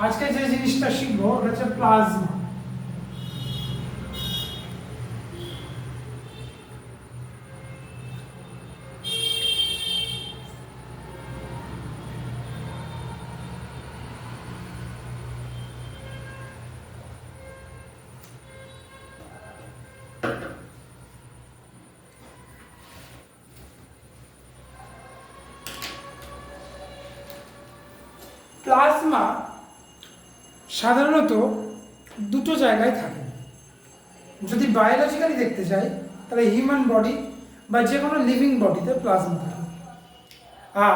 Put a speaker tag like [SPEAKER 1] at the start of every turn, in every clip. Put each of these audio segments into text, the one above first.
[SPEAKER 1] আজকে যে জিনিসটা শিখবো ওটা হচ্ছে প্লাজমা। প্লাজমা সাধারণত দুটো জায়গায় থাকে। যদি বায়োলজিক্যালি দেখতে চাই তাহলে হিউম্যান বডি বা যে কোনো লিভিং বডিতে প্লাজমা থাকে। আর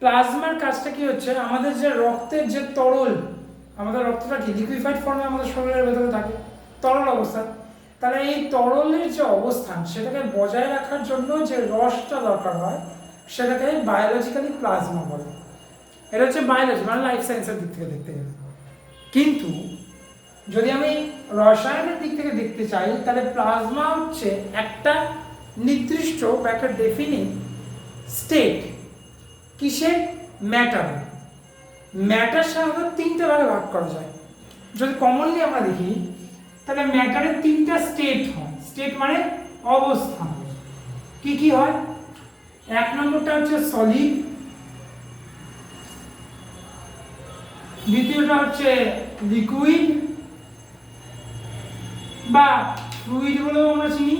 [SPEAKER 1] প্লাজমার কাজটা কি হচ্ছে, আমাদের যে রক্তের যে তরল, আমাদের রক্তটা কি লিকুইফাইড ফর্মে আমাদের শরীরের ভেতরে থাকে, তরল অবস্থা। তাহলে এই তরলের যে অবস্থান সেটাকে বজায় রাখার জন্য যে রসটা দরকার হয় সেটাকে বায়োলজিক্যালি প্লাজমা বলে। এটা হচ্ছে বায়োলজি মানে লাইফ সায়েন্সের দিক থেকে দেখতে গেলে। কিন্তু যদি আমি রসায়নের দিক থেকে দেখতে চাই তাহলে প্লাজমা হচ্ছে একটা নির্দিষ্ট বা একটা ডেফিনিট স্টেট। কিসের? ম্যাটার। ম্যাটার সাধারণত তিনটে ভাগে ভাগ করা যায়। যদি কমনলি আমরা দেখি তাহলে ম্যাটারের তিনটা স্টেট হয়। স্টেট মানে অবস্থান। কি কি হয়? এক নম্বরটা হচ্ছে সলিড, দ্বিতীয়টা হচ্ছে লিকুইড বা ফ্লুইড বলেও আমরা চিনি,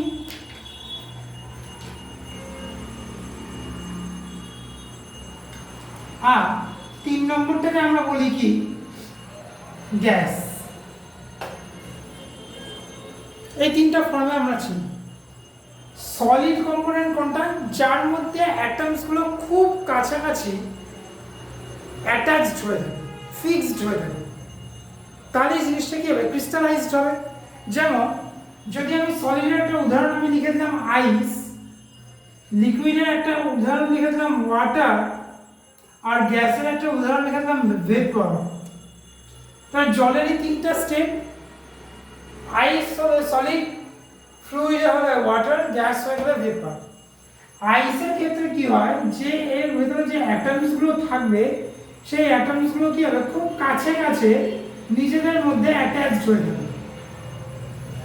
[SPEAKER 1] আর তিন নম্বরটাকে আমরা বলি কি? গ্যাস। এই তিনটা ফর্মে আমরা চিনি। সলিড কম্পোনেন্ট কোনটা? যার মধ্যে অ্যাটমসগুলো খুব কাছাকাছি অ্যাটাচড হয়ে থাকে, ফিক্সড হয়ে থাকে। তাহলে এই জিনিসটা কি হবে? ক্রিস্টালাইজড হবে। যেমন যদি আমি সলিডের একটা উদাহরণ আমি লিখে দিলাম আইস, লিকুইডের একটা উদাহরণ লিখে দিলাম ওয়াটার, আর গ্যাসের একটা উদাহরণ লিখে দিলাম ভেপর। তাহলে জলেরই তিনটা স্টেপ, আইস হবে সলিড, ফ্লুইড হবে ওয়াটার, গ্যাস হয়ে গেলে ভেপর। আইসের ক্ষেত্রে কি হয়, যে এর ভেতরে যে অ্যাটমসগুলো থাকবে সেই অ্যাটমসগুলো কি হবে? খুব কাছে কাছে নিজেদের মধ্যে অ্যাটাচড হয়ে যাবে,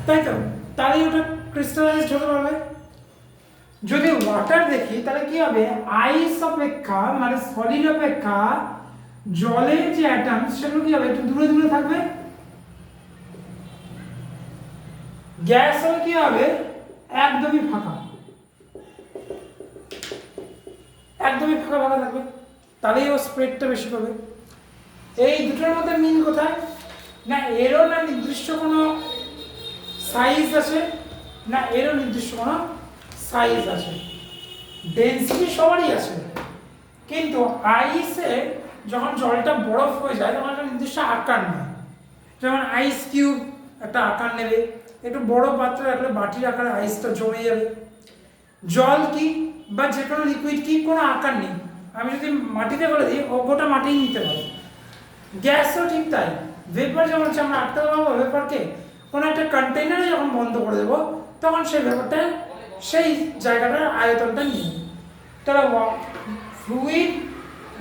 [SPEAKER 1] তাই তো? তাহলে ওটা ক্রিস্টালাইজড হতে পারবে। যদি ওয়াটার দেখি তাহলে কি হবে? আইস অপেক্ষা মানে সলিড অপেক্ষা জলের যে অ্যাটমস সেগুলো কি হবে? একটু দূরে দূরে থাকবে। গ্যাস হলে কি হবে? একদমই ফাঁকা, একদমই ফাঁকা ফাঁকা থাকবে। তাহলেই ও স্প্রেডটা বেশি পাবে। এই দুটোর মধ্যে মিল কোথায়? না এরও না নির্দিষ্ট কোনো সাইজ আছে, না এরও নির্দিষ্ট কোনো সাইজ আছে। ডেনসিটি সবারই আছে, কিন্তু আইসে যখন জলটা বরফ হয়ে যায় তখন একটা নির্দিষ্ট আকার নেয়। যেমন আইস কিউব একটা আকার নেবে, একটু বড় পাত্রে রাখলে বাটির আকারে আইসটা জমে যাবে। জল কি বা যে কোনো লিকুইড কি, কোনো আকার নেই। আমি যদি মাটিতে বলে দিই ও গোটা মাটিই নিতে পারে। গ্যাসও ঠিক তাই। ভেপার যেমন হচ্ছে, আমরা আটকে দেবো ভেপারকে, কোনো একটা কন্টেনারে যখন বন্ধ করে দেবো তখন সেই ভেপারটা সেই জায়গাটার আয়তনটা নিয়ে নেবে। তাহলে ফ্লুইড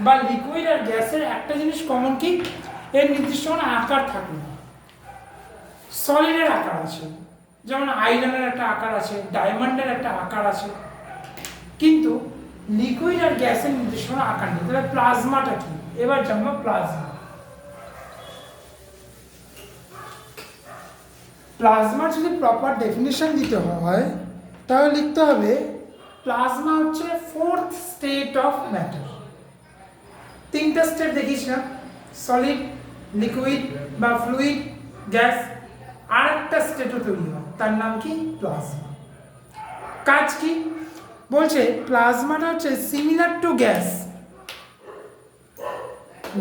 [SPEAKER 1] বা লিকুইড আর গ্যাসের একটা জিনিস কমন কি? এর নির্দিষ্ট কোনো আকার থাকে না। সলিডের আকার আছে, যেমন আয়রনের একটা আকার আছে, ডায়মন্ডের একটা আকার আছে, কিন্তু লিকুইড আর গ্যাসের নির্দিষ্ট কোনো আকার নেই। তাহলে প্লাজমাটা কি? এবার জানবো প্লাজমা। প্লাজমার যদি প্রপার ডেফিনেশন দিতে হয় তাহলে লিখতে হবে প্লাজমা হচ্ছে ফোর্থ স্টেট অফ ম্যাটার। তিনটা স্টেট দেখিয়েছিলাম, সলিড, লিকুইড বা ফ্লুইড, গ্যাস। আর একটা স্টেটও তৈরি হয়, তার নাম কি? প্লাজমা। কাজ কি? বলছে প্লাজমাটা হচ্ছে সিমিলার টু গ্যাস,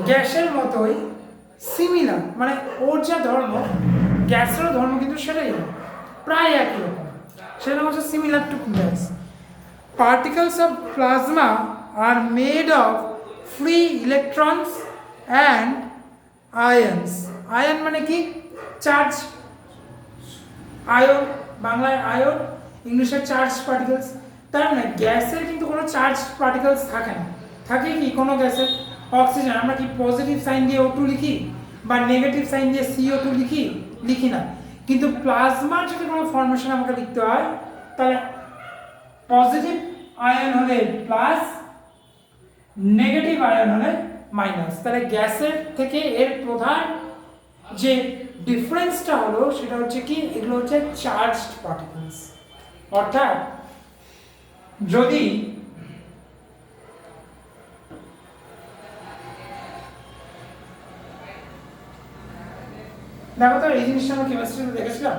[SPEAKER 1] গ্যাসের মতোই সিমিলার, মানে ওর যা ধর্ম গ্যাসেরও ধর্ম কিন্তু সেটাই প্রায় একই রকম। সেটা হচ্ছে similar to gas. Particles of plasma are made of free electrons and ions. Ion মানে কি? চার্জ। আয়ন বাংলায় আয়ন, ইংলিশে চার্জ পার্টিকলস। তার মানে গ্যাসের কিন্তু কোনো চার্জ পার্টিকলস থাকে না। থাকে কি কোনো গ্যাসের? অক্সিজেন আমরা কি পজিটিভ সাইন দিয়ে O2 লিখি বা নেগেটিভ সাইন দিয়ে CO2 লিখি না, কিন্তু প্লাজমার যদি কোনো ফর্মেশন আমাকে লিখতে হয় তাহলে পজিটিভ আয়ন হলে প্লাস, নেগেটিভ আয়ন হলে মাইনাস। তাহলে গ্যাসের থেকে এর প্রধান যে ডিফারেন্সটা হলো সেটা হচ্ছে কি, এগুলো হচ্ছে চার্জড পার্টিকেলস। অর্থাৎ যদি দেখো তো এই জিনিসটা আমরা কেমিস্ট্রিতে দেখেছিলাম,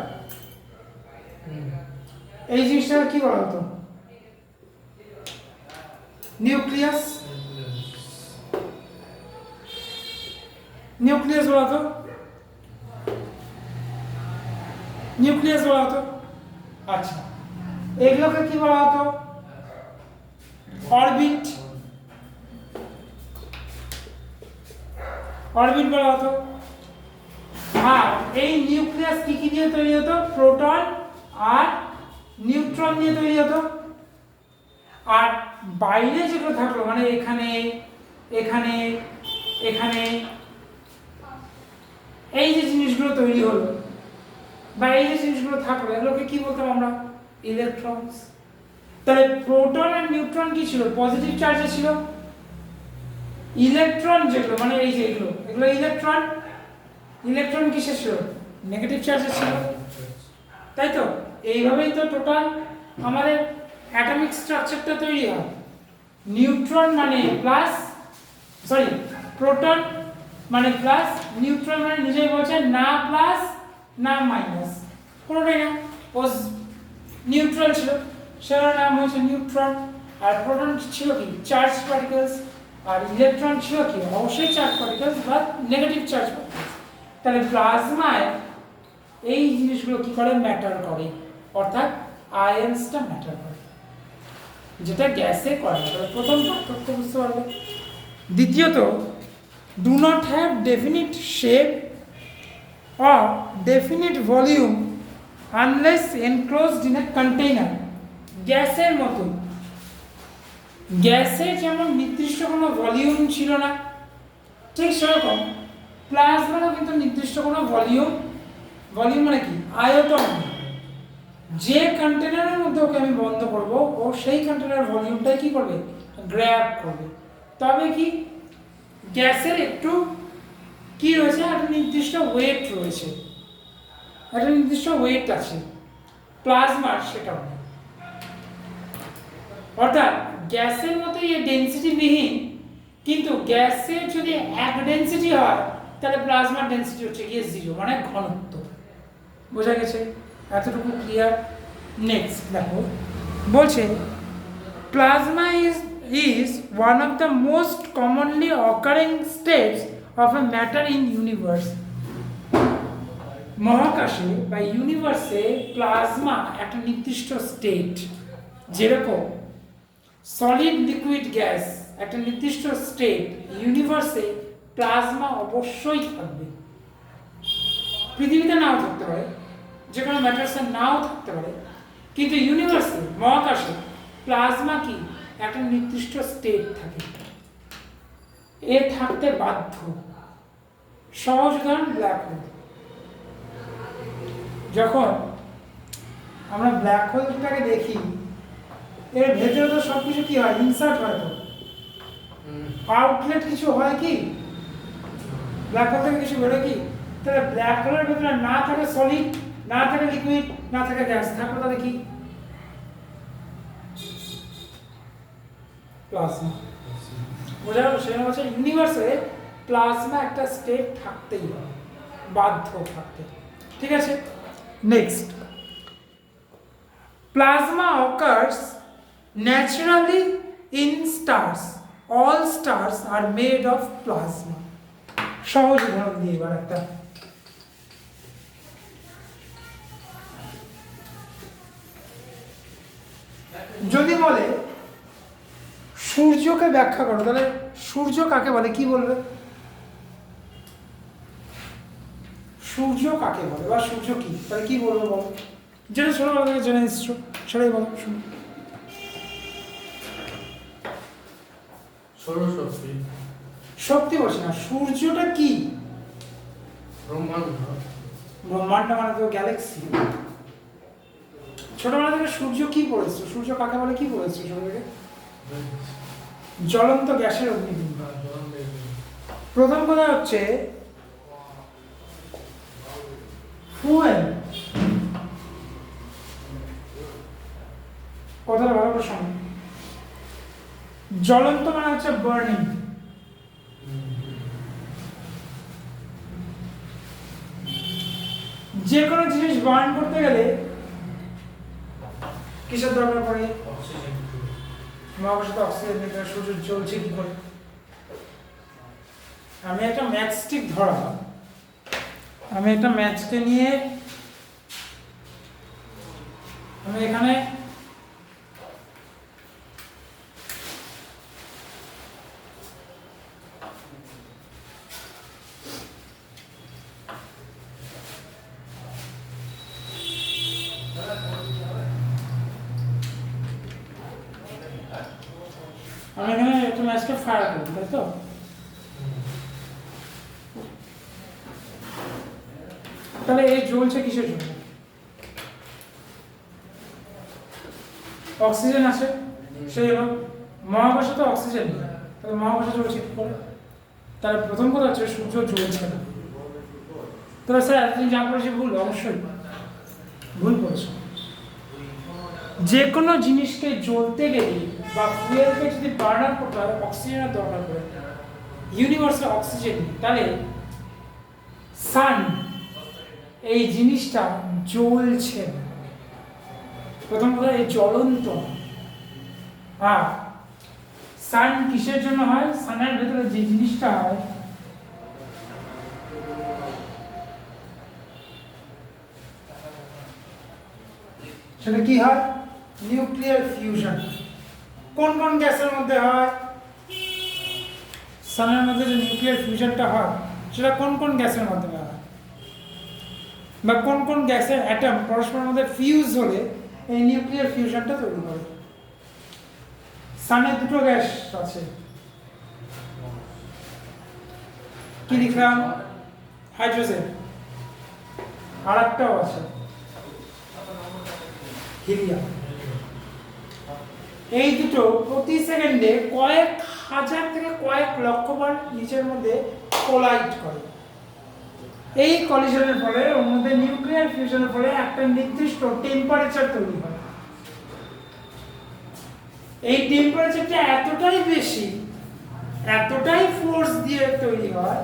[SPEAKER 1] এই জিনিসটা কি বলা হতো, নিউক্লিয়াস, নিউক্লিয়াস বলা হতো, নিউক্লিয়াস বলা হতো। আচ্ছা, এগুলোকে কি বলা হতো, অরবিট, অরবিট বলা হতো। আর এই নিউক্লিয়াস কি কি দিয়ে তৈরি হতো, প্রোটন আর নিউট্রন দিয়ে তৈরি হতো। আর বাইরে যেগুলো থাকলো মানে এখানে এখানে এখানে এই যে জিনিসগুলো তৈরি হলো বা এই যে জিনিসগুলো থাকলো এগুলোকে কি বলতাম আমরা, ইলেকট্রনস। তাহলে প্রোটন আর নিউট্রন কি ছিল, পজিটিভ চার্জে ছিল। ইলেকট্রন যেগুলো মানে এই যে এগুলো ইলেকট্রন, ইলেকট্রন কিসে ছিল, নেগেটিভ চার্জে ছিল, তাই তো। এইভাবেই তো টোটাল আমাদের অ্যাটমিক স্ট্রাকচারটা তৈরি হয়। নিউট্রন মানে প্লাস, সরি প্রোটন মানে প্লাস, নিউট্রন মানে নিজেই বলছে না প্লাস না মাইনাস, কোনোটাই না, ও নিউট্রাল ছিল, সেটার নাম হয়েছে নিউট্রন। আর প্রোটন ছিল কি, চার্জ পার্টিকেলস, আর ইলেকট্রন ছিল কি, অবশ্যই চার্জ পার্টিকেলস বা নেগেটিভ চার্জ পার্টিকেলস। তাহলে প্লাজমায় এই জিনিসগুলো কি করে, ম্যাটার করে, অর্থাৎ আয়ন্সটা ম্যাটার করে, যেটা গ্যাসে করে না। তাহলে প্রথম পার্থক্য বুঝতে পারবে। দ্বিতীয়ত, do not have definite shape or definite volume unless enclosed in a container। গ্যাসের মতো, গ্যাসে যেমন নির্দিষ্ট কোনো ভলিউম ছিল না, ঠিক সেরকম প্লাজমারও কিন্তু নির্দিষ্ট কোনো ভলিউম, ভলিউম মানে কি, আয়তন। যে কন্টেনারের মধ্যে ওকে আমি বন্ধ করব ও সেই কন্টেনারের ভলিউমটাই কি করবে, গ্র্যাব করবে। তবে কি গ্যাসের একটু কি রয়েছে, একটা নির্দিষ্ট ওয়েট রয়েছে, একটা নির্দিষ্ট ওয়েট আছে, প্লাজমার সেটাও নেই। অর্থাৎ গ্যাসের মতোই এ ডেনসিটি বিহীন, কিন্তু গ্যাসের যদি এক ডেনসিটি হয় তাহলে প্লাজমার ডেনসিটি হচ্ছে গিয়ে 0, মানে ঘনত্ব। বোঝা গেছে, এতটুকু ক্লিয়ার। নেক্সট দেখো বলছে, plasma is one of the most commonly occurring states of a matter in universe। মহাকাশে বা ইউনিভার্সে প্লাজমা একটা নির্দিষ্ট স্টেট, যেরকম সলিড লিকুইড গ্যাস একটা নির্দিষ্ট স্টেট, ইউনিভার্সে প্লাজমা অবশ্যই থাকবে। পৃথিবীতে নাও থাকতে পারে, যে কোনো ম্যাটারসে নাও থাকতে পারে, কিন্তু ইউনিভার্সে মহাকাশে প্লাজমা কি একটা নির্দিষ্ট স্টেট থাকে, এ থাকতে বাধ্য। সহজ উদাহরণ, ব্ল্যাক হোল। যখন আমরা ব্ল্যাক হোলটাকে দেখি, এর ভেতরে তো সব কিছু কি হয়, ইনসার্ট হয়, তো আউটলেট কিছু হয় কি, ব্ল্যাক হোল থেকে কিছু বেরোয় কি। তাহলে ব্ল্যাক হোলের ভেতরে না থাকে সলিড, না থাকে লিকুইড, না থাকে গ্যাস, থাকবে তাহলে কি, প্লাজমা। বোঝা গেল, সেটা হচ্ছে ইউনিভার্সে প্লাজমা একটা স্টেট থাকতেই হবে, বাধ্য থাকতে। ঠিক আছে, next, plasma occurs naturally in stars, all stars are made of plasma. সহজ উদাহরণ দিয়ে এবার একটা, যদি বলে সূর্যকে ব্যাখ্যা করো, তাহলে সূর্য কাকে বলে, কি বলবে, সূর্য কাকে বলে বা সূর্য কি, তাহলে কি বলবো বলো, যেটা ছোটবেলা থেকে জেনে এসছো সেটাই বলো। শুনো, শক্তি বলছি না, সূর্যটা কি?
[SPEAKER 2] ব্রহ্মাণ্ড।
[SPEAKER 1] ব্রহ্মাণ্ড মানে তো গ্যালাক্সি। ছোটবেলা থেকে সূর্য কি পড়েছো? সূর্য কাকে বলে কি পড়েছো ছোট থেকে? জ্বলন্ত গ্যাসের অগ্নিপিণ্ড। প্রথম কথা হচ্ছে ফুয়েল, কথাটা ভালো করে শোনো। জ্বলন্ত মানে হচ্ছে বার্নিং, যে কোনো জিনিস বার্ন করতে গেলে কিসের দরকার পড়ে? মহাকাশে তো অক্সিজেন নিতে হয়। সূর্য জ্বলছে কি করে? আমি একটা ম্যাচস্টিক ধরা, আমি একটা ম্যাচকে নিয়ে আমি এখানে একটা ম্যাচকে ফায়ার করবো, তাই তো? তাহলে এই জ্বলছে কিসের জন্য? অক্সিজেন আছে, সেই হলো। মহাকাশে তো অক্সিজেন নেই, তাহলে মহাকাশে জ্বলছে কি করে? তাহলে প্রথম কথা হচ্ছে সূর্য জ্বলছে না। তাহলে স্যার এতদিন যা করেছি ভুল? অবশ্যই ভুল করেছো। যে কোনো জিনিসকে জ্বলতে গেলে বা ফুয়েলকে যদি বার্ন আপ করতে হয় অক্সিজেনের দরকার পড়ে। ইউনিভার্সে অক্সিজেন নেই, তাহলে সান এই জিনিসটা জ্বলছে। প্রথম কথা এই জ্বলন্ত। আর সান কিসের জন্য হয়? সানের ভেতরে যে জিনিসটা হয় সেটা কি হয়? Nuclear fusion. কোন কোন গ্যাসের মধ্যে হয়? সানের মধ্যে যে নিউক্লিয়ার ফিউশনটা হয় সেটা কোন কোন গ্যাসের মাধ্যমে হয়? বা কোন কোন গ্যাসের অ্যাটম পরস্পরের মধ্যে ফিউজ হলে এই নিউক্লিয়ার ফিউশনটা তৈরি হয়? সানে দুটো গ্যাস আছে, কি লিখলাম? হাইড্রোজেন। আর একটাও আছে হিলিয়াম। এই দুটো প্রতি সেকেন্ডে কয়েক হাজার থেকে কয়েক লক্ষ বার নিচের মধ্যে কোলাইড করে। এই কলিশনের ফলে ওর মধ্যে নিউক্লিয়ার ফিউশনের ফলে একটা নির্দিষ্ট টেম্পারেচার তৈরি হয়। এই টেম্পারেচারটা এতটাই বেশি, এতটাই ফোর্স দিয়ে তৈরি হয়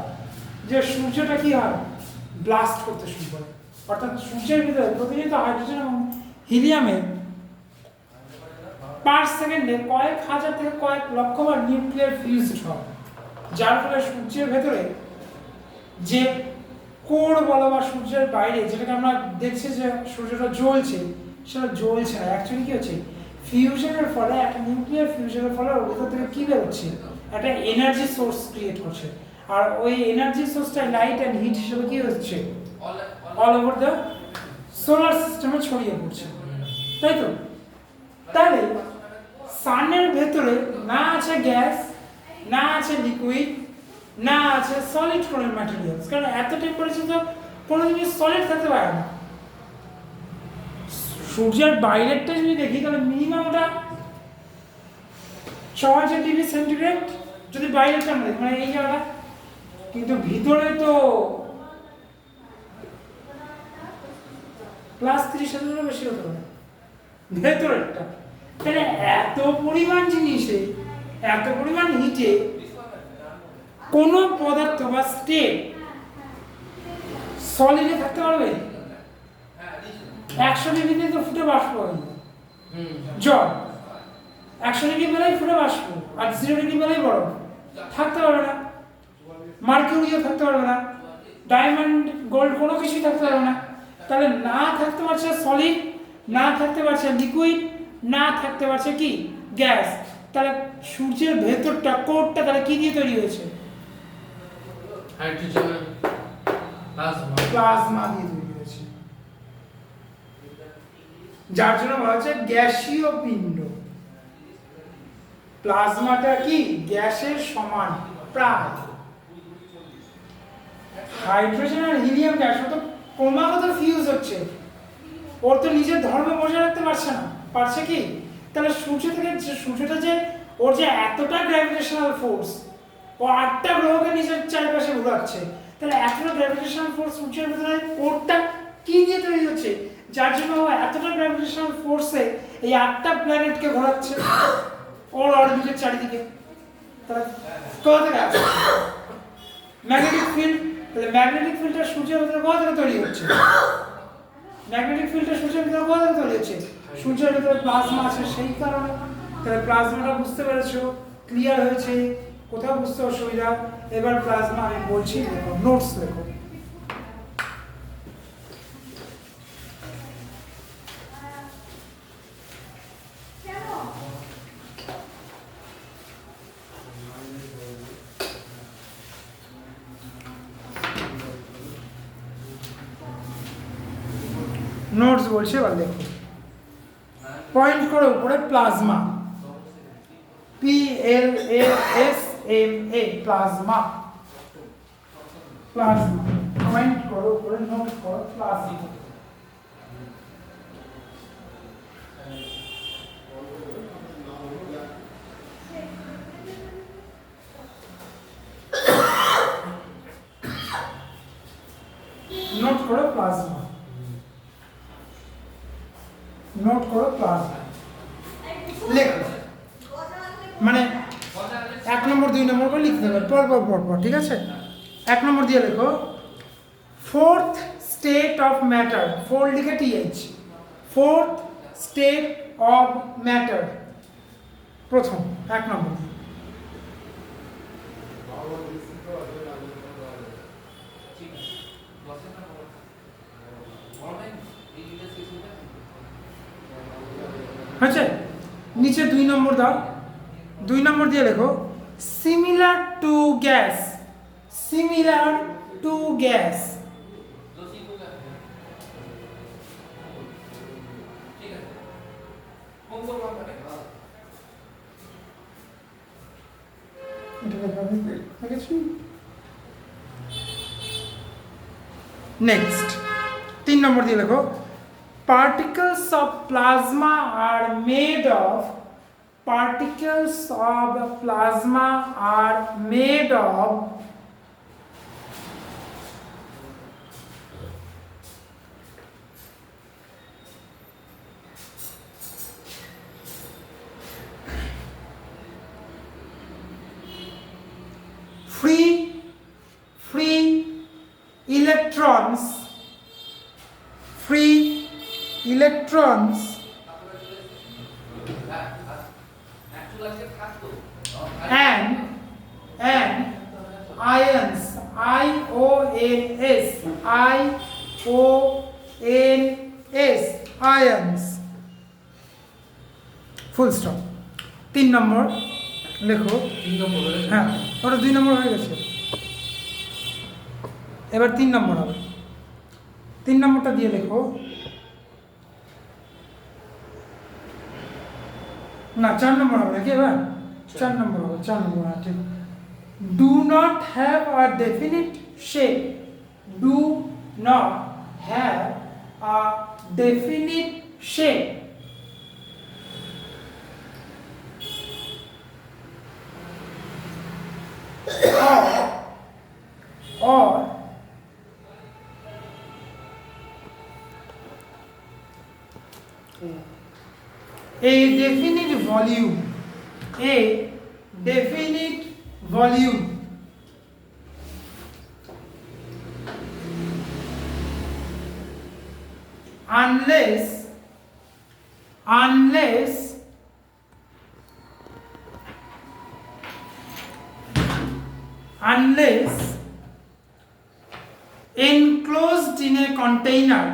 [SPEAKER 1] যে সূর্যটা কি হয়? ব্লাস্ট করতে শুরু করে। অর্থাৎ সূর্যের ভিতরে প্রতিনিয়ত হাইড্রোজেন এবং হিলিয়ামের পার সেকেন্ডে কয়েক হাজার থেকে কয়েক লক্ষ বার নিউক্লিয়ার ফিউজ হয়, যার ফলে সূর্যের ভেতরে যে কোর বলো বা সূর্যের বাইরে যেটাকে আমরা দেখছি যে সূর্যটা জ্বলছে, সেটা জ্বলছে না। অ্যাকচুয়ালি কি হচ্ছে? ফিউশনের ফলে, একটা নিউক্লিয়ার ফিউশনের ফলে ওর ভেতর থেকে কি বেরোচ্ছে? একটা এনার্জি সোর্স ক্রিয়েট করছে। আর ওই এনার্জি সোর্সটা লাইট অ্যান্ড হিট হিসেবে কি হচ্ছে? অল ওভার দ্য সোলার সিস্টেমে ছড়িয়ে পড়ছে, তাই তো? তাহলে সানের ভেতরে না আছে গ্যাস, না আছে লিকুইড, না আছে সলিড কোনো ম্যাটেরিয়ালস। কারণ এত টেম্পারেচার তো কোনো জিনিস সলিড থাকতে পারে না। সূর্যের বাইরেরটা যদি দেখি তাহলে মিনিমাম ওটা 6000 ডিগ্রি সেন্টিগ্রেড যদি বাইরেরটা আমরা দেখি, মানে এই জায়গাটা। কিন্তু ভিতরে তো +30,000 বেশি হতে পারে ভেতরেরটা। তাহলে এত পরিমাণ জিনিসে, এত পরিমাণ হিটে কোনো পদার্থ বা স্টেট সলিডে থাকতে পারবে? 100 ডিগ্রিতে তো ফুটে বাষ্প হয় জল, 100 ডিগ্রি বেলায় ফুটে বাষ্প, আর 0 ডিগ্রি বেলায় বরফ। থাকতে পারবে না। মার্কিউরিও থাকতে পারবে না, ডায়মন্ড, গোল্ড কোনো কিছুই থাকতে পারবে না। তাহলে না থাকতে পারছে সলিড, না থাকতে পারছে লিকুইড, না থাকতে পারছে কি? গ্যাস। তাহলে সূর্যের ভেতরটা, কোরটা তাহলে কি দিয়ে তৈরি হয়েছে?
[SPEAKER 2] হাইড্রোজেন,
[SPEAKER 1] প্লাজমা দিয়ে তৈরি হয়েছে, যার জন্য বলা হচ্ছে গ্যাসীয় পিণ্ড। প্লাজমাটা কি? গ্যাসের সমান প্রায়। হাইড্রোজেন আর হিলিয়াম গ্যাস তো ক্রমাগত ফিউজ হচ্ছে, ওর তো নিজের ধর্ম বজায় রাখতে পারছে না, পারছে কি? তাহলে সূর্যটা যে ওর যে এতটা গ্র্যাভিটেশনাল ফোর্স, ও 8টা গ্রহকে নিজের চারপাশে ঘোরাচ্ছে, তাহলে এতটা গ্র্যাভিটেশনাল ফোর্স সূর্যের ভিতরে ওরটা কি দিয়ে তৈরি হচ্ছে, যার জন্য ও এতটা গ্র্যাভিটেশনাল ফোর্সে এই 8টা প্ল্যানেটকে ঘোরাচ্ছে ওর অরবিটের চারিদিকে। তাহলে কোথা থেকে আসছে ম্যাগনেটিক ফিল্ড? তাহলে ম্যাগনেটিক ফিল্ডটা সূর্যের ভিতরে কোথা থেকে তৈরি হচ্ছে? ম্যাগনেটিক ফিল্ডটা সূর্যের ভিতরে কোথা থেকে তৈরি হচ্ছে? সূর্যের ভিতরে প্লাজমা আছে সেই কারণে। তাহলে প্লাজমাটা বুঝতে পেরেছো, ক্লিয়ার হয়েছে? কোথাও বুঝতে অসুবিধা? এবার প্লাজমা আমি বলছি, লেখো, নোটস লেখো। নোটস বলছে, এবার দেখো, পয়েন্ট করো উপরে plasma, PLASMA, plasma, plasma, point করো উপরে, নোট করো প্লাজমা। নোট করো প্লাজমা, নোট করো প্লাজমা, লেখো, মানে 1 নম্বর 2 নম্বর করে লিখতে হবে পর, ঠিক আছে? 1 নম্বর দিয়ে লেখো, fourth state of matter, four লিখে TH, fourth state of matter, প্রথম 1 নম্বর। আচ্ছা, নিচে 2 নম্বর দাও, 2 নম্বর দিয়ে লেখো, similar to gas, similar to gas, next 3 নম্বর দিয়ে লেখো, particles of plasma are made of, particles of plasma are made of free electrons, free electrons and ions, IONS, ions, full stop. 3 নম্বর লেখো,
[SPEAKER 2] 3 নম্বর,
[SPEAKER 1] হ্যাঁ ওটা 2 নম্বর হয়ে গেছে, এবার 3 নম্বর হবে। 3 নম্বরটা দিয়ে লেখো, না 4 নম্বর হবে নাকি? এবার 4 নম্বর হবে, 4 নম্বর, হ্যাঁ ঠিক। Do not have a definite shape, do not have a definite shape, or a definite volume, a definite volume, unless enclosed in a container,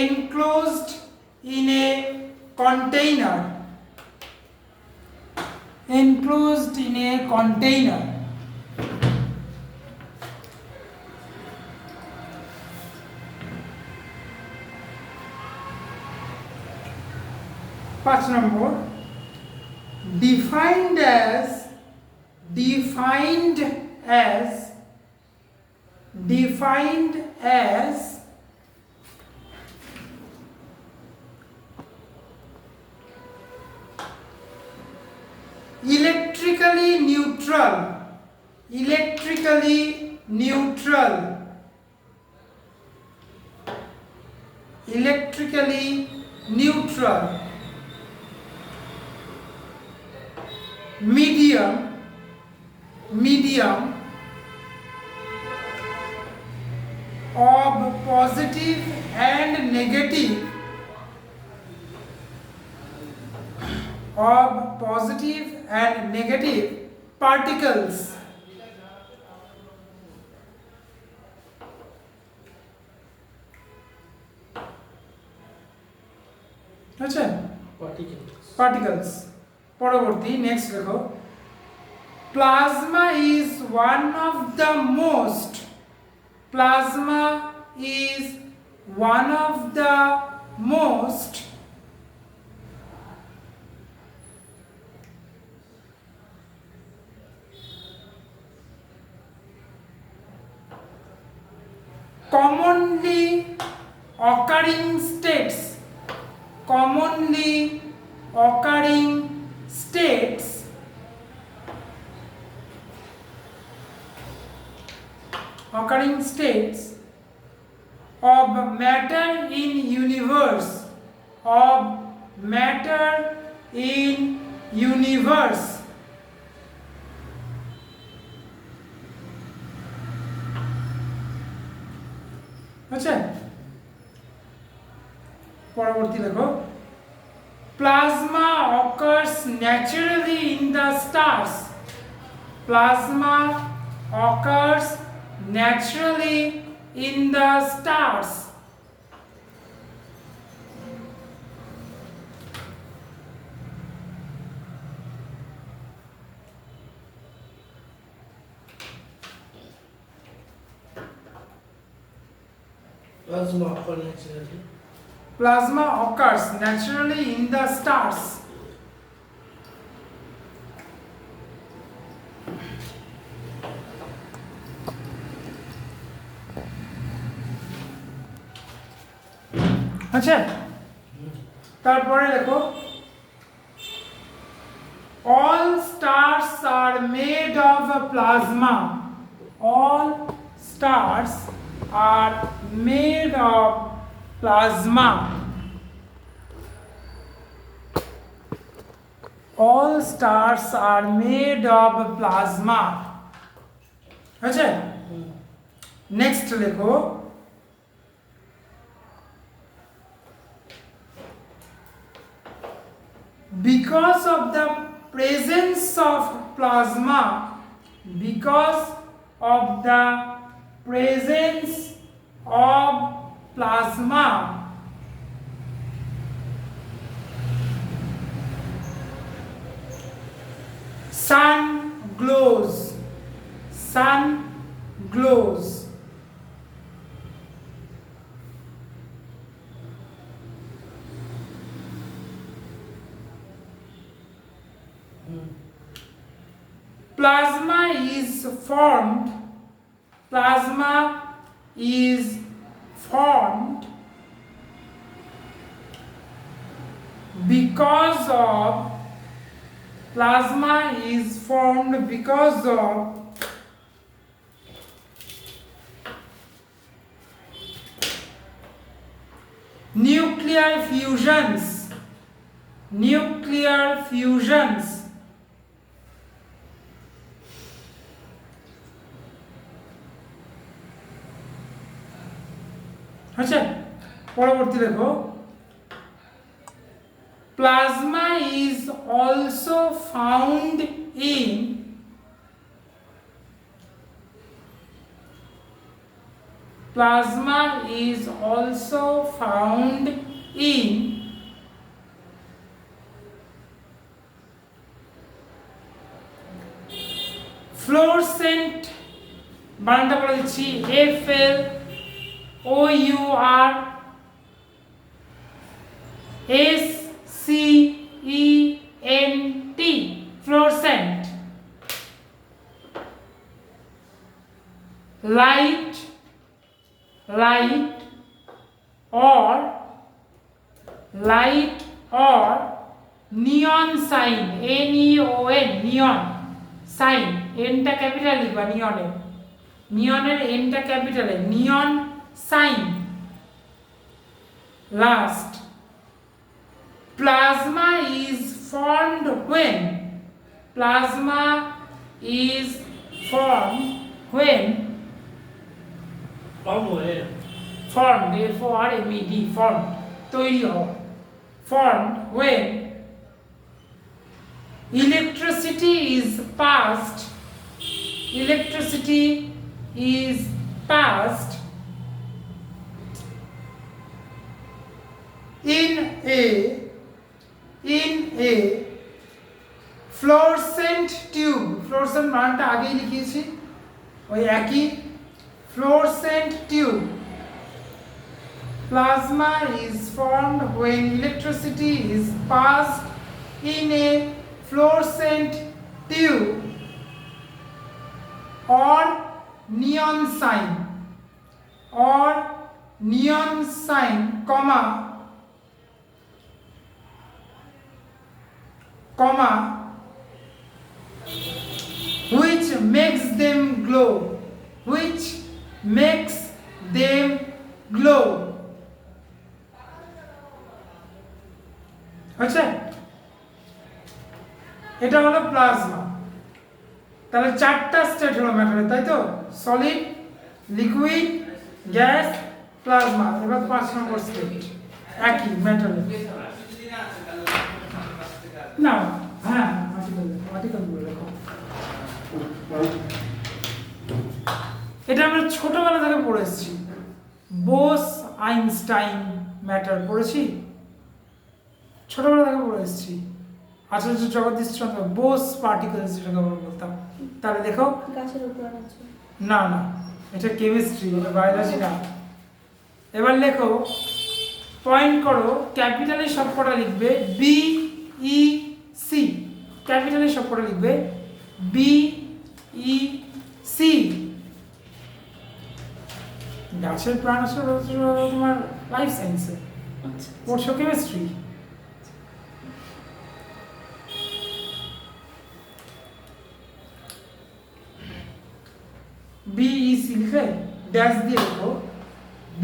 [SPEAKER 1] enclosed in a container, enclosed in a container, পাঁচ নম্বর, defined as defined as electrically neutral, electrically neutral, electrically neutral, medium, medium of positive and negative, of positive and negative particles, আচ্ছা particles পরবর্তী next দেখো plasma is one of the most, plasma is one of the most commonly occurring states, commonly occurring states of matter in universe, of matter in universe, আচ্ছা পরবর্তী দেখো plasma occurs naturally in the stars, plasma occurs naturally in the stars,
[SPEAKER 2] plasma occurs naturally.
[SPEAKER 1] plasma occurs naturally in the stars, আচ্ছা তারপরে দেখো all stars are made of plasma, all stars are made of plasma, all stars are made of plasma, আচ্ছা next লেখো because of the presence of plasma, because of the presence of plasma, sun glows, sun glows, plasma is formed, plasma is formed because of, plasma is formed because of nuclear fusions, nuclear fusions, আচ্ছা পরবর্তী দেখো plasma is also found in plasma is also found in fluorescent বানানটা বলে দিচ্ছি FL OUR SCENT fluorescent, light light or neon sign, NEON, neon sign, এনটা capital লিখবা, নিয়নের এনটা ক্যাপিটালে, neon sign. Last, plasma is formed when, plasma is formed when,
[SPEAKER 2] Somewhere.
[SPEAKER 1] formed, F-O-R-M-E-D, formed, তৈরি হওয়া, formed when electricity is passed in a fluorescent tube, fluorescent মানটা আগেই লিখিয়েছি, ওই একই, fluorescent tube. Plasma is formed when electricity is passed in a fluorescent tube or neon sign, comma, which makes them glow, আচ্ছা, এটা হলো plasma. তাহলে চারটা state হলো ম্যাটারে, তাই তো? Solid, liquid, gas, plasma. এবার 5 নম্বর স্টেট একই ম্যাটারে। না, হ্যাঁ, আর্টিকেল বলে রাখো। এটা আমরা ছোটবেলা থেকে পড়ে এসেছি, বোস আইনস্টাইন ম্যাটার পড়েছি, ছোটবেলা থেকে পড়ে এসেছি। আচার্য জগদীশ চন্দ্র বোস পার্টিকেলস, যেটাকে আমরা বলতাম। তাহলে দেখো,
[SPEAKER 3] গাছের উপর আছে
[SPEAKER 1] না, এটা কেমিস্ট্রি, এটা বায়োলজি না। এবার লেখো, পয়েন্ট করো, ক্যাপিটালে সবকটা লিখবে BEC, ক্যাপিটালে সবকটা লিখবে BEC। গাছের প্রাণ আসলে তোমার লাইফ সায়েন্সে পড়ছো, কেমিস্ট্রি। BEC লিখে ড্যাশ দিয়ে লেখো,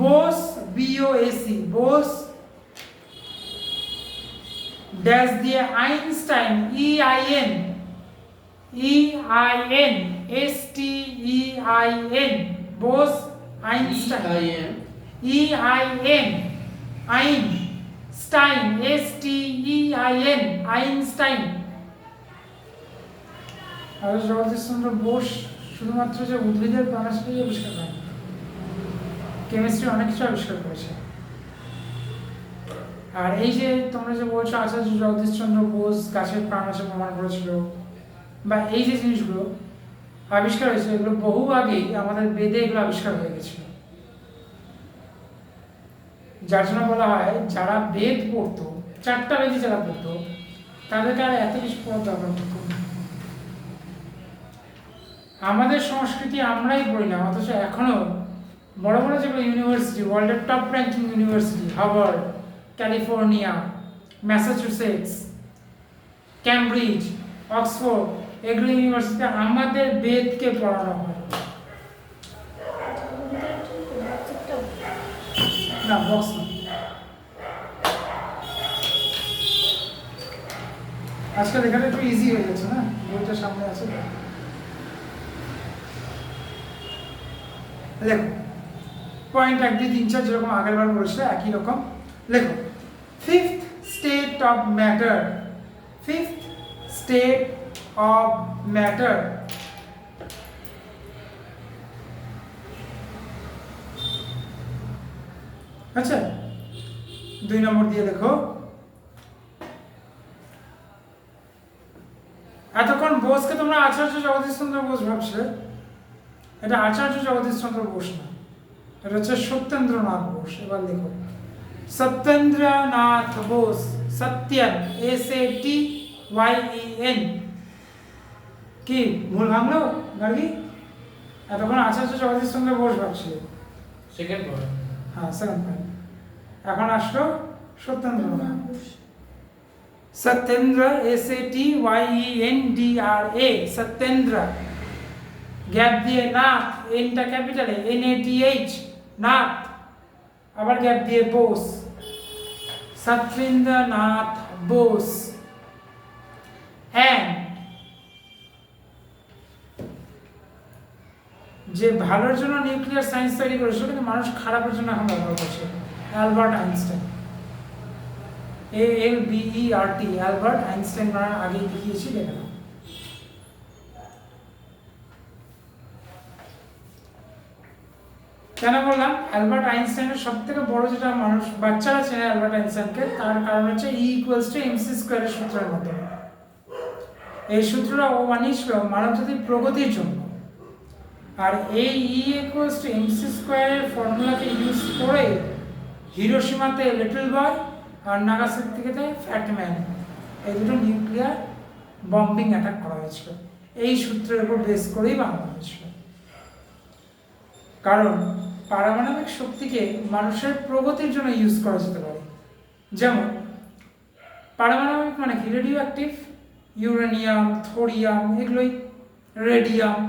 [SPEAKER 1] বোস, BOAC, বোস, ড্যাশ দিয়ে Einstein, EIN, STEIN, Bose Einstein, EIN, Einstein, STEIN, Einstein. আর জগদীশচন্দ্র বোস শুধুমাত্র যে উদ্ভিদের প্রাণাশক্তি আবিষ্কার করেন, কেমিস্ট্রি অনেক কিছু আবিষ্কার করেছে। আর এই যে তোমরা যে বলছো আচার্য জগদীশচন্দ্র বোস গাছের প্রাণ আছে প্রমাণ করেছিল, বা এই যে জিনিসগুলো আবিষ্কার হয়েছে, এগুলো বহু আগেই আমাদের বেদে এগুলো আবিষ্কার হয়ে গেছিল। যার জন্য বলা হয় যারা বেদ পড়তো, 4টা বেদই যারা পড়তো, তাদেরকে আর এত কিছু পড়ার দরকার পড়তো না। আমাদের সংস্কৃতি আমরাই পড়ি না, অথচ এখনো বড় বড় যেগুলো ইউনিভার্সিটি, ওয়ার্ল্ডের top ranking university, Harvard, California, Massachusetts, Cambridge, Oxford, এগুলো ইউনিভার্সিটিতে আমাদের বেদকে পড়ানো হয় না, বক্স না। আজকাল এখানে একটু ইজি হয়ে যাচ্ছে না, বইটা সামনে আছে। দেখো, পয়েন্ট 1, 2, 3, 4 যেরকম আগের বার বলেছিল একই রকম লেখো। Fifth state of matter, fifth state of matter, আচ্ছা 2 নম্বর দিয়ে দেখো। এতক্ষণ বোসকে তোমরা আচার্য জগদীশচন্দ্র বোস ভাবছে, এটা আচার্য জগদীশচন্দ্র বোস না, এটা হচ্ছে সত্যেন্দ্রনাথ বোস। এবার দেখো, সত্যেন্দ্রনাথ বোস, সত্যেন, SATYEN। কি ভুল ভাঙলো গার্গী? এতক্ষণ আচার্য জগদীশচন্দ্র বোস ভাবছে,
[SPEAKER 2] সেকেন্ড পয়েন্ট।
[SPEAKER 1] হ্যাঁ, সেকেন্ড পয়েন্ট। এখন আসলো সত্যেন্দ্রনাথ। সত্যেন্দ্র, SATYENDRA, সত্যেন্দ্র, গ্যাপ দিয়ে নাথ, এনটা ক্যাপিটালে, NATH, নাথ, আবার গ্যাপ দিয়ে বোস, সত্যেন্দ্রনাথ বোস। অ্যান্ড যে ভালোর জন্য নিউক্লিয়ার সায়েন্স তৈরি করেছিল, কিন্তু মানুষ খারাপের জন্য এখন ব্যবহার করছে, Albert Einstein. ALBERT, Albert Einstein, আগেই দেখিয়েছি, দেখে নাও। কেন বললাম অ্যালবার্ট আইনস্টাইনের সব থেকে বড় যেটা মানুষ বাচ্চারা চেনে অ্যালবার্ট আইনস্টাইনকে, তার কারণ হচ্ছে E=mc² এর সূত্রের মাধ্যমে। এই সূত্রটা ও বানিয়েছিল মানবজাতির প্রগতির জন্য। আর এই E=mc² এর ফর্মুলাকে ইউজ করে হিরোশিমাতে লিটল বয় আর নাগাসাকিতে ফ্যাট ম্যান, এই দুটো নিউক্লিয়ার বম্বিং অ্যাটাক করা হয়েছিল। এই সূত্রের উপর বেস করেই বানানো হয়েছিল। কারণ পারমাণবিক শক্তিকে মানুষের প্রগতির জন্য ইউজ করা যেতে পারে। যেমন পারমাণবিক মানে কি, রেডিও অ্যাক্টিভ, ইউরেনিয়াম, থোরিয়াম, এগুলোই, রেডিয়াম।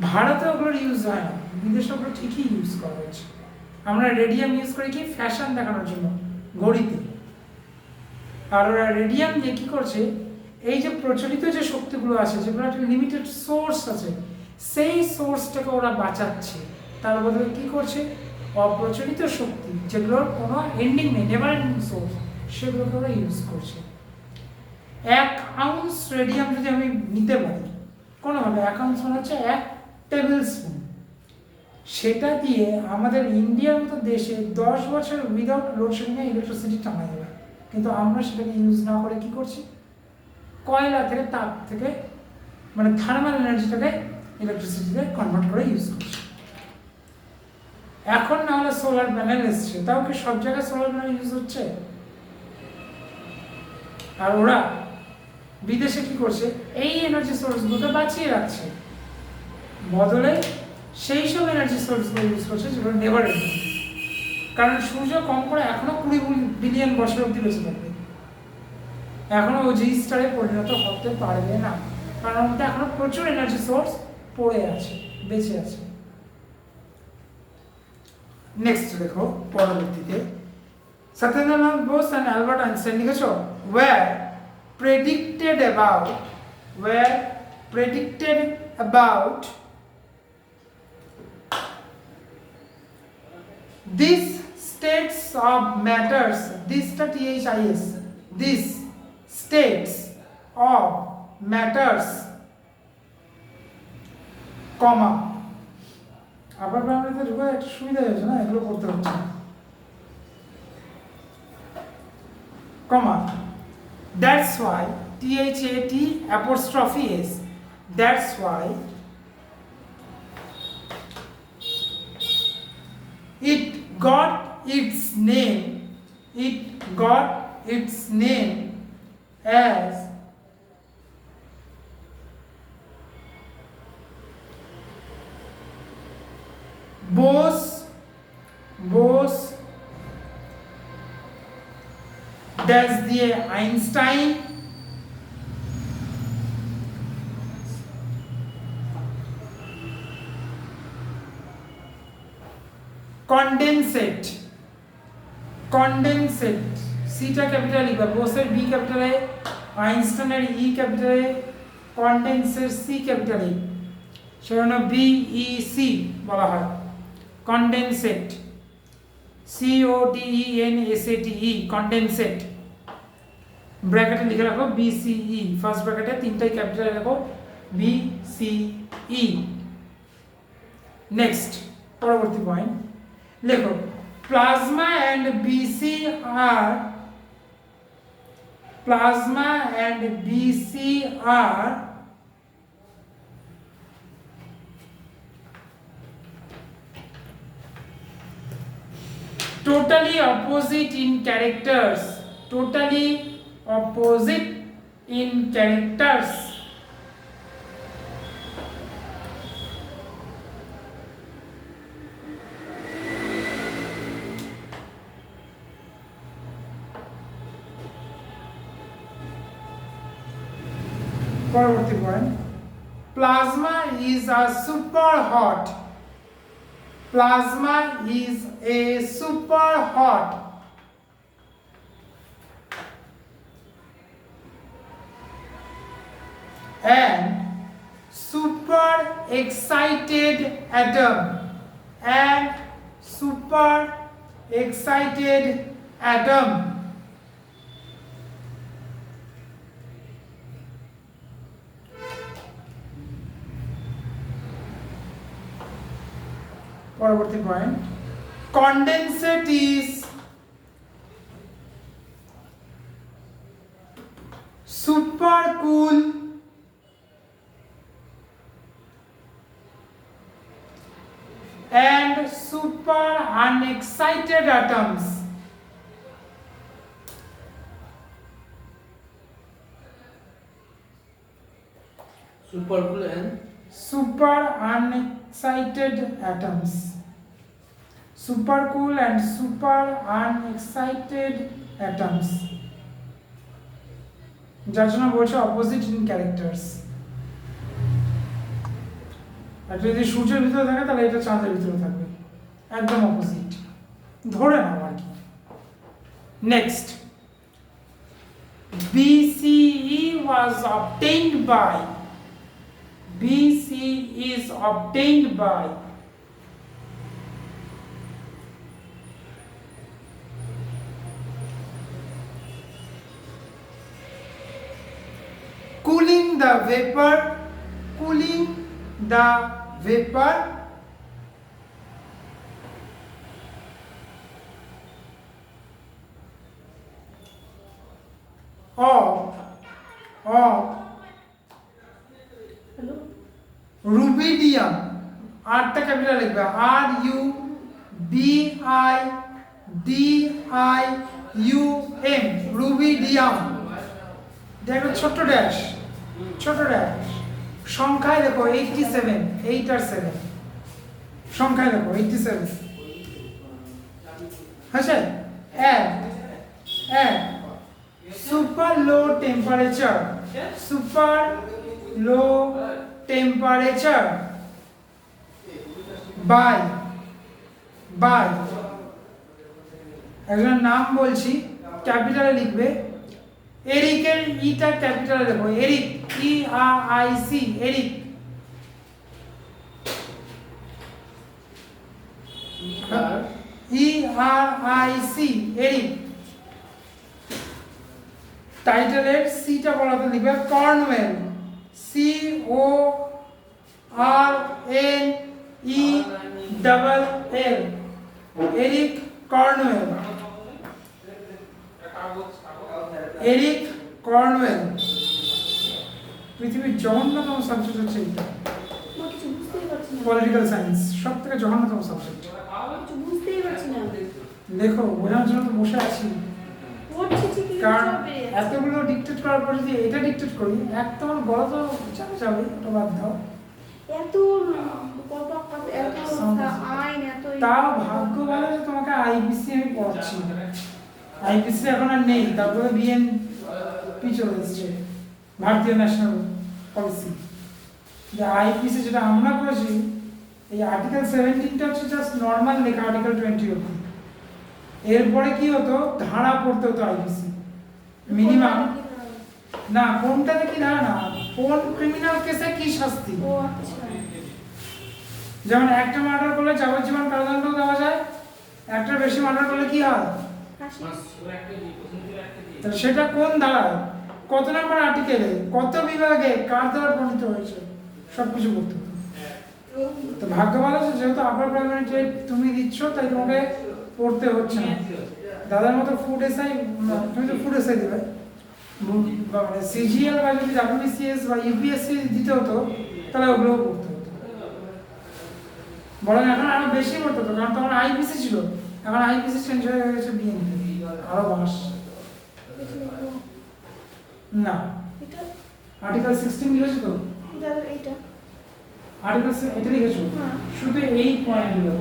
[SPEAKER 1] ভারতে ওগুলোর ইউজ হয় না, বিদেশে ওগুলো ঠিকই ইউজ করা হয়েছে। আমরা রেডিয়াম ইউজ করি কি, ফ্যাশন দেখানোর জন্য ঘড়িতে। আর ওরা রেডিয়াম দিয়ে কী করছে, এই যে প্রচলিত যে শক্তিগুলো আছে, যেগুলো একটা লিমিটেড সোর্স আছে, সেই সোর্সটাকে ওরা বাঁচাচ্ছে। তার বদলে কী করছে, অপ্রচলিত শক্তি যেগুলোর কোনো এন্ডিং নেই, নেভার এন্ডিং সোর্স, সেগুলোকে ওরা ইউজ করছে। 1 আউন্স রেডিয়াম যদি আমি নিতে পারি কোনোভাবে, 1 আউন্স মানে হচ্ছে 1 টেবিল স্পুন, সেটা দিয়ে আমাদের ইন্ডিয়ার মতো দেশে 10 বছর উইদাউট লোডশেডিংয়ে ইলেকট্রিসিটি টানা যাবে। কিন্তু আমরা সেটাকে ইউজ না করে কি করছি, কয়লা থেকে, তাপ থেকে, মানে থার্মাল এনার্জিটাকে ইলেকট্রিসিটিতে কনভার্ট করে ইউজ করছি। এখন না হলে সোলার প্যানেল এসছে, তাও কি সব জায়গায় সোলার প্যানেল ইউজ হচ্ছে? আর ওরা বিদেশে কি করছে, এই এনার্জি সোর্সগুলোকে বাঁচিয়ে রাখছে, বদলে সেই সব এনার্জি সোর্সগুলো ইউজ করছে যেগুলো নেভার এন্ডিং। কারণ সূর্য কম করে এখনো 20 বিলিয়ন বছর অব্দি বেঁচে থাকবে, এখনো ওজি স্টারে পরিণত হতে পারবে না, কারণ ওটা এখনো প্রচুর এনার্জি সোর্স পড়ে আছে, বেঁচে আছে। নেক্সট দেখো পরবর্তীতে, Satyendranath Bose and Albert Einstein লিখেছ, were predicted about these states of matters, these states of matters, comma, আবার বাংলাতে ঢুকে একটা সুবিধা হয়েছে না, এগুলো করতে হচ্ছে, comma, that's why THAT'(s), that's why it got its name as Bose dash দিয়ে আইনস্টাইন কন্ডেনসেট, সিটা ক্যাপিটাল লিখবা, বোসের বি ক্যাপিটালে, আইনস্টাইনের ই ক্যাপিটালে, কন্ডেন্সের সি ক্যাপিটালে, সেজন্য BEC বলা হয়, কন্ডেনসেট, CODENSATE, কন্ডেনসেট, ব্র্যাকেটে লিখে রাখো BCE, ফার্স্ট ব্র্যাকেটে তিনটাই ক্যাপিটালে রাখো BCE। নেক্সট পরবর্তী পয়েন্ট লেখো, plasma and BC are totally opposite in characters, পরবর্তী point, plasma is a super hot, plasma is a super hot and super excited atom, and super excited atom. পরবর্তী point, condensate is super cool and super unexcited atoms.
[SPEAKER 2] Super cool and
[SPEAKER 1] Super unexcited atoms. Super cool and super unexcited atoms. যার জন্য বলছে opposite in characters. আর যদি সূর্যের ভিতরে থাকে তাহলে এটা চাঁদের ভিতরে থাকবে, একদম অপোজিট ধরে নাও আর কি। Next, BCE was obtained by, BCE is obtained by cooling the vapor, cooling the vapor of rubidium, আরটা ক্যাপিটাল লিখবে, RUBIDIUM, রুবিডিয়াম। দেখো ছোট্ট ড্যাশ, ছোট ড্যাশ, সংখ্যায় দেখো 87, 8 আর 7, সংখ্যায় দেখো 87, হ্যাঁ, at super low temperature, super low temperature by একজনের নাম বলছি, ক্যাপিটালে লিখবে, এরিকের ইটা ক্যাপিটালে দেখো, Eric, ERIC, Eric, ERIC, Eric. টাইটেলের সিটা বলাতে লিখবে Cornwell, CORNEL, Eric Cornwell, Eric Cornwell. পৃথিবীর জঘন্যতম সাবজেক্ট হচ্ছে এটা, পলিটিক্যাল সায়েন্স, সব থেকে জঘন্যতম সাবজেক্ট। দেখো বোঝানোর জন্য তো বসে আছি, কারণ এতগুলো ডিকটেট করার পর যদি এটা ডিকটেট করি, এক তোমার গলা তো চাপে যাবে, ওটা বাদ দাও। তাও ভাগ্য ভালো যে তোমাকে আইপিসি আমি পড়াচ্ছি, আইপিসি এখন আর নেই, তারপরে বিএনপি চলে এসছে, ভারতীয় ন্যাশনাল পলিসি। যে আইপিসি যেটা আমরা করেছি, এই আর্টিকেল 17টা হচ্ছে জাস্ট নর্মাল লেখা, আর্টিকেল 20 অবধি। এরপরে কি হতো, ধারা পড়তে হতো আইপিসি মিনিমাম, না কোনটাতে কি ধারা, না কোন ক্রিমিনাল কেসে কি শাস্তি। যেমন একটা মার্ডার করলে যাবজ্জীবন কারাদণ্ড দেওয়া যায়, একটার বেশি মার্ডার করলে কি হয়, তো সেটা কোন ধারায়, কত নম্বর আর্টিকেলে, কত বিভাগে, কার দ্বারা প্রণীত হয়েছে, সবকিছু করতে হতো। তো ভাগ্য ভালো আছে যেহেতু আপার প্রাইমারি তুমি দিচ্ছ, তাই তোমাকে পড়তে হচ্ছে না। দাদার মতো ফুড এসআই, তুমি তো ফুড এসআই দেবে, মানে সিজিএল বা যদি ডাব্লিউবিসিএস বা ইউপিএসসি দিতে হতো, তাহলে ওগুলোও পড়তে হতো। বরং এখন আরো বেশি পড়তে হতো, কারণ তখন আইপিসি ছিল, এখন আইপিসি চেঞ্জ হয়ে গেছে বিএনপি, আরো মাস। না আর্টিকেল 16 লিখেছো তো, আর্টিকেল এটা লিখেছো, শুধু এই পয়েন্টগুলো,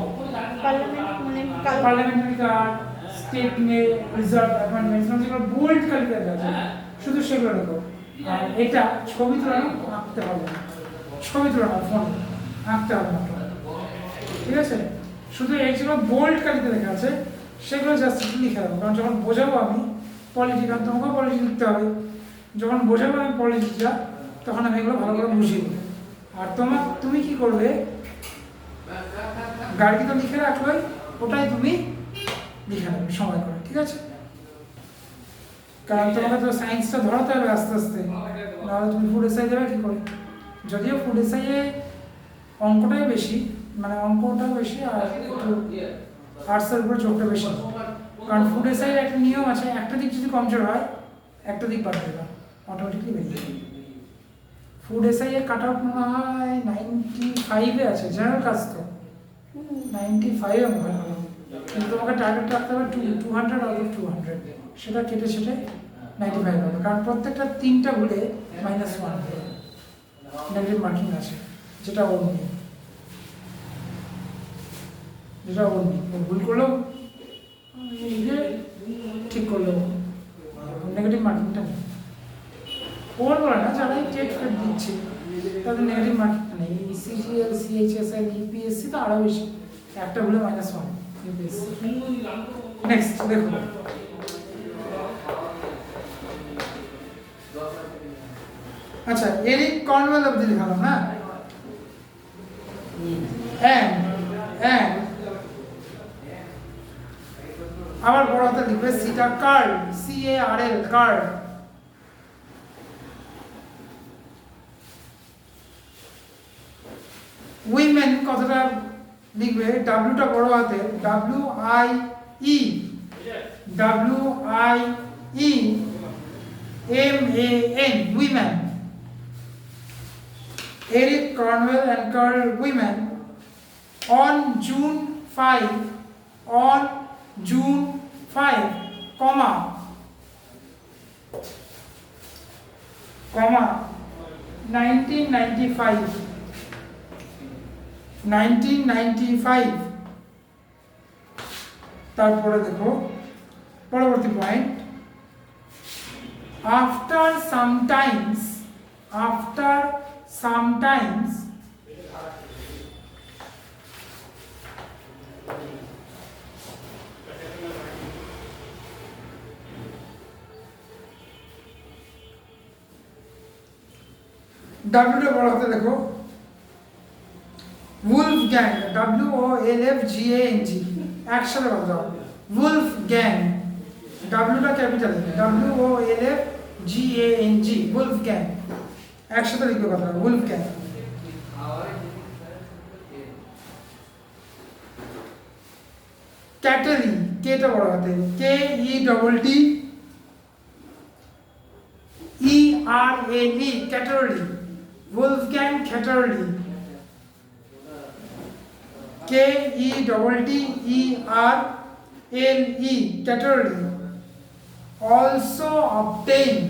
[SPEAKER 1] পার্লামেন্টারি কার্ড, স্টেট মে রিজার্ভ অ্যাপয়েন্টমেন্টস, যেগুলো বোল্ড কালিতে আছে, শুধু সেগুলো লেখো। আর এটা ছবি তোলানো আঁকতে হবে না, ছবি তোলানো ফোনে আঁকতে হবে না, ঠিক আছে? শুধু এই যেগুলো বোল্ড কালিতে লেখা আছে সেগুলো জাস্ট লিখে দেবো, কারণ যখন বোঝাবো আমি পলিটিক্যাল তোমাকেও পলিটিক্স লিখতে হবে, যখন বোঝাবো আমি পলিটিক্সটা তখন আমি এগুলো ভালো করে বুঝিয়ে দেবো। আর তুমি কি করবে, গাড়ি তো লিখে রাখলোই, ওটাই তুমি লিখে নেবে সময় করে, ঠিক আছে? কারণ তোমাকে তো সায়েন্সটা ধরাতে হবে আস্তে আস্তে, নাহলে তুমি ফুড এসআই দেবে কি করে? যদিও ফুড এসআইয়ে অঙ্কটাই বেশি, মানে অঙ্কটাও বেশি আর একটু আর্টসের উপরে চোখটা বেশি, কারণ ফুড এসআইয়ের একটা নিয়ম আছে, একটা দিক যদি কমজোর হয় একটা দিক বাদ দেবে, অটোমেটিকলি বেরিয়ে যাবে। ফুড এসআইয়ের কাট আউট মনে হয় 95-এ আছে, জেনারেল কাজ তো 95-এ মনে হয়, কিন্তু তোমাকে টার্গেট রাখতে হবে 200 আউট অফ 200, সেটা কেটে সেটে 95 হবে, কারণ প্রত্যেকটা 3টা ভুলে -1 নেগেটিভ মার্কিং আছে, যেটা ওর নেই, ভুল করলেও ঠিক করলেও নেগেটিভ মার্কিংটা নেই। ওর বলে না যারা টেট ফেট দিচ্ছে তাদের নেগেটিভ মার্কিংটা নেই, সিজিএল সিএইচএসএল ইপিএসসি তো আরও বেশি, একটা ভুলে -1 ইউপিএসসি। নেক্সট দেখো, আচ্ছা এরিক কর্নওয়েল অবধি লিখালাম না, and আবার বড় হাতে লিখবে সিটা কার্ল, CARL কার্ল। উইমেন কথাটা লিখবে ডাব্লিউটা বড় হাতে, WIEMAN women। Eric Cornwell and Carl Women on June 5, comma 1995। তারপরে দেখো পরবর্তী পয়েন্ট, after sometimes ডাব্লিউটা বড় হাতে দেখো, Wolfgang, WOLFGANG, একসাথে বলতে হবে Wolfgang, ডাব্লিউটা ক্যাপিটাল, WOLFGANG, Wolfgang, একসাথে লিখবে কথা, Wolfgang। ক্যাটালি, কেটা বড় হাতে, KETTERLE, ক্যাটারলি, Wolfgang Ketterle, KETTERLE, Ketterle, also obtained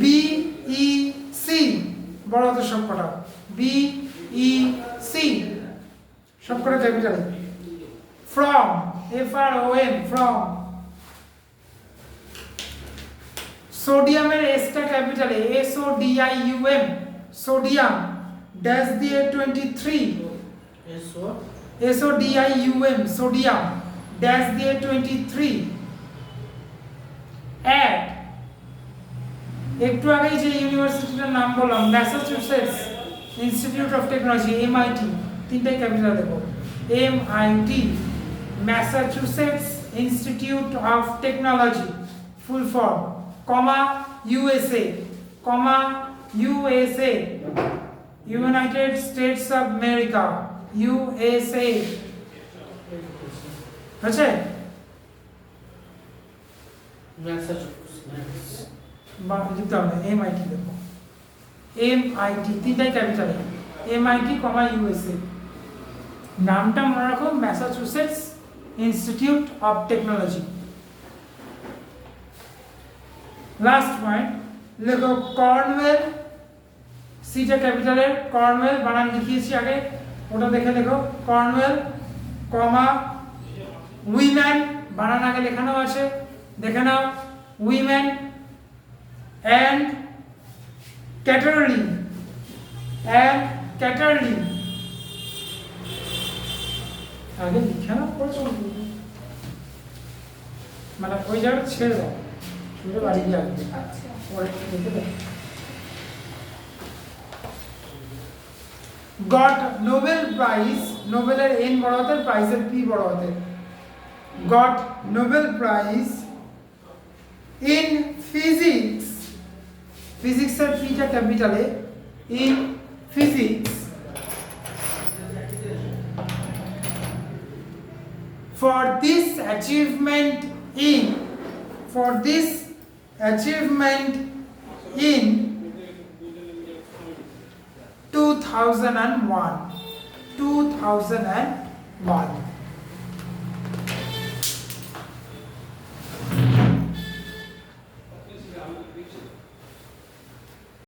[SPEAKER 1] BEC, বড় হাতের সবকটা, BEC সবকটা ক্যাপিটাল, from, FROM, from। সোডিয়ামের এসটা ক্যাপিটালে, SODIUM, সোডিয়াম, ড্যাশ দিয়ে 23, SODIUM, সোডিয়াম, ড্যাশ দিয়ে 23। অ্যাড, একটু আগেই যে ইউনিভার্সিটিটার নাম বললাম, Massachusetts institute of technology, MIT, তিনটাই ক্যাপিটাল দেখো, MIT, Massachusetts institute of technology, full form, comma USA, United states of America, USA, আছে? লিখতে হবে MIT, দেখো MIT, তিনটাই ক্যাপিটালে, MIT, USA। নামটা মনে রাখো, Massachusetts institute of technology. Last point লেখো কর্নওয়েল, সিটা ক্যাপিটালের, কর্নওয়েল বানান লিখিয়েছি আগে, ওটা দেখে লেখো, কর্নওয়েল কমা উইমেন বানান আগে লেখানো আছে, দেখে নাও, উইমেন অ্যান্ড ক্যাটারিং, আগে লিখে নাও, পরে চলবে, মানে ওই জায়গাটা ছেড়ে দাও, ছেড়ে বাড়ি গিয়ে আসবে,
[SPEAKER 3] আচ্ছা
[SPEAKER 1] পরে লিখে দাও। গট নোবেল প্রাইজ, নোবেলের এন বড় হাতের, প্রাইজের পি বড় হাতের, got Nobel Prize in physics, ফিজিক্সের পিটা ক্যাপিটালে, in physics for this achievement in, for this achievement in 2001, 2001